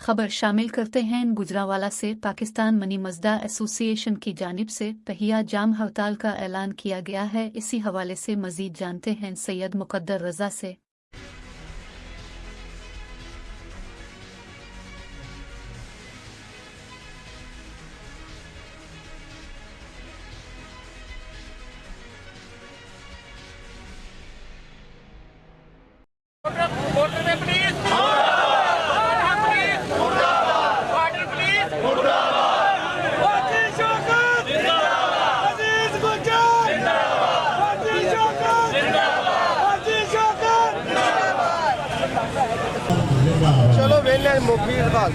खबर शामिल करते हैं गुजरांवाला से। पाकिस्तान मनी मजदा एसोसिएशन की जानिब से पहिया जाम हड़ताल का ऐलान किया गया है। इसी हवाले से मजीद जानते हैं सैयद मुकद्दर रजा से। चलो वेले मुफीद बात।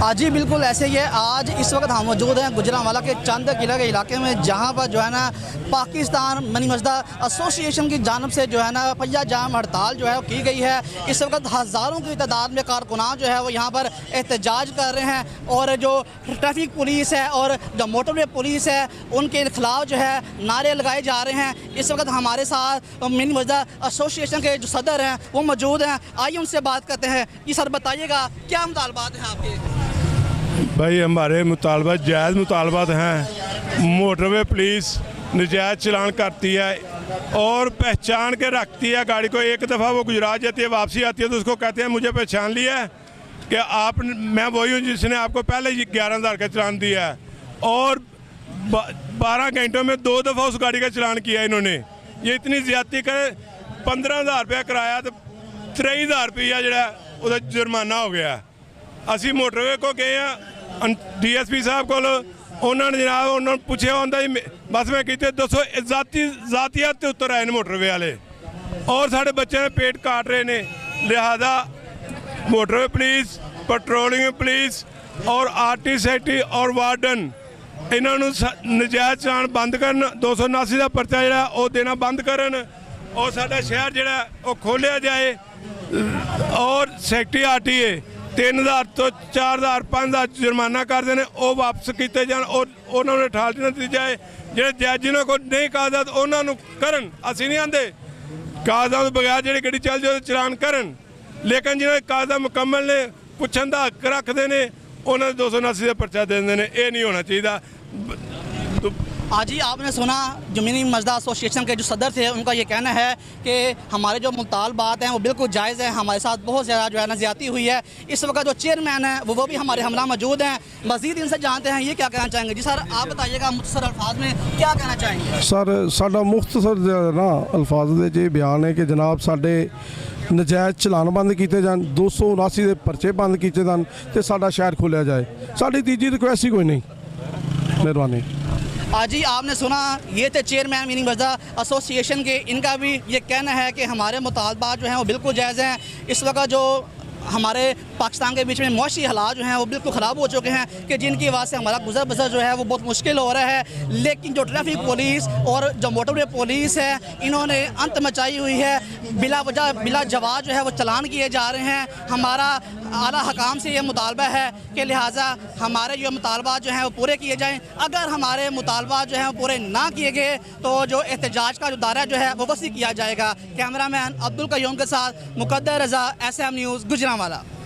जी बिल्कुल ऐसे ही है। आज इस वक्त हम मौजूद हैं गुजरांवाला के चंद किला के इलाके में, जहां पर जो है ना पाकिस्तान मनी मजदा एसोसिएशन की जानब से जो है ना पहिया जाम हड़ताल जो है वो की गई है। इस वक्त हज़ारों की तादाद में कारकुनान जो है वो यहाँ पर एहतजाज कर रहे हैं और जो ट्रैफिक पुलिस है और जो मोटरवे पुलिस है उनके खिलाफ जो है नारे लगाए जा रहे हैं। इस वक्त हमारे साथ मनी मजदा एसोसिएशन के जो सदर हैं वो मौजूद हैं। आइए उनसे बात करते हैं कि सर बताइएगा क्या मुतालबात हैं आपके। भाई हमारे मुतालबा जायज़ मुतालबात हैं। मोटरवे पुलिस नजायज़ चलान करती है और पहचान के रखती है गाड़ी को। एक दफ़ा वो गुजरात जाती है, वापसी आती है तो उसको कहते हैं मुझे पहचान लिया है कि आप, मैं वही हूँ जिसने आपको पहले 11,000 का चलान दिया है। और 12 घंटों में 2 दफ़ा उस गाड़ी का चलान किया इन्होंने। ये इतनी ज़्यादती करे। 15,000 रुपया कराया तो 23,000 रुपया जो जुर्माना हो गया। असी मोटरवे को गए हैं DSP साहब को, उन्होंने जनाब उन्होंने पूछे होंगे बस मैं कहते दसो जातियात के उत्तर आए ने मोटरवे वाले और साढ़े बच्चे ने पेट काट रहे ने। लिहाजा मोटरवे पुलिस, पेट्रोलिंग पुलिस और RT सेक्रेटरी और वार्डन इन्होंने नजायज़ चलान बंद करन, 279 का परचा जो वो देना बंद करन और साडा शहर जो वो खोलिया जाए। और सेक्रेटरी RTA 3,000 तो 4,000 5,000 जुर्माना कर देने वो वापस किए जान और उन्होंने ठालती ना दी जाए। जो जज जिन्हों को नहीं कागजात उन्होंने करन, असी नहीं आते कागजात बगैर जी गड्डी चल जाए चलान करन, लेकिन जिन्होंने कागजात मुकम्मल ने पुछन का हक रखते हैं उन्होंने 279 का परचा दे देंगे। ये नहीं होना चाहिए। आज ही आपने सुना जो मनी मजदा एसोसिएशन के जो सदर थे उनका ये कहना है कि हमारे जो मुतालबात हैं वो बिल्कुल जायज़ हैं। हमारे साथ बहुत ज़्यादा जो है ना ज़्यादती हुई है। इस वक्त जो चेयरमैन है वो भी हमारे हमला मौजूद हैं। मज़ीद इनसे जानते हैं ये क्या कहना चाहेंगे। जी सर आप बताइएगा मुख्तसर अल्फाज में क्या कहना चाहेंगे। सर साडा मुख्तसर ना अल्फाज दे बयान है कि जनाब साडे नजायज़ चलान बंद किए जान, 279 के परचे बंद किए जान तो साडा शहर खोलिया जाए। साडी तीजी रिक्वेस्ट ही कोई नहीं। मेहरबानी। आज ही आपने सुना ये थे चेयरमैन मनी मजदा एसोसिएशन के। इनका भी ये कहना है कि हमारे मुतालबात जो हैं वो बिल्कुल जायज़ हैं। इस वक्त जो हमारे पाकिस्तान के बीच में मुआशी हालात जो हैं वो बिल्कुल ख़राब हो चुके हैं कि जिनकी वजह से हमारा गुजर बसर जो है वो बहुत मुश्किल हो रहा है। लेकिन जो ट्रैफिक पुलिस और जो मोटरवे पुलिस है इन्होंने अंत मचाई हुई है। बिला वजह बिला जवाब जो है वो चलान किए जा रहे हैं। हमारा आला हकाम से ये मुतालबा है कि लिहाजा हमारे जो मुतालबात जो हैं वो पूरे किए जाएँ। अगर हमारे मुतालबात जो हैं वो पूरे ना किए गए तो जो एहतजाज का जो दायरा जो है वो वसी किया जाएगा। कैमरामैन अब्दुल कयूम के साथ मुकद्दर रज़ा, SM न्यूज़ गुजरांवाला।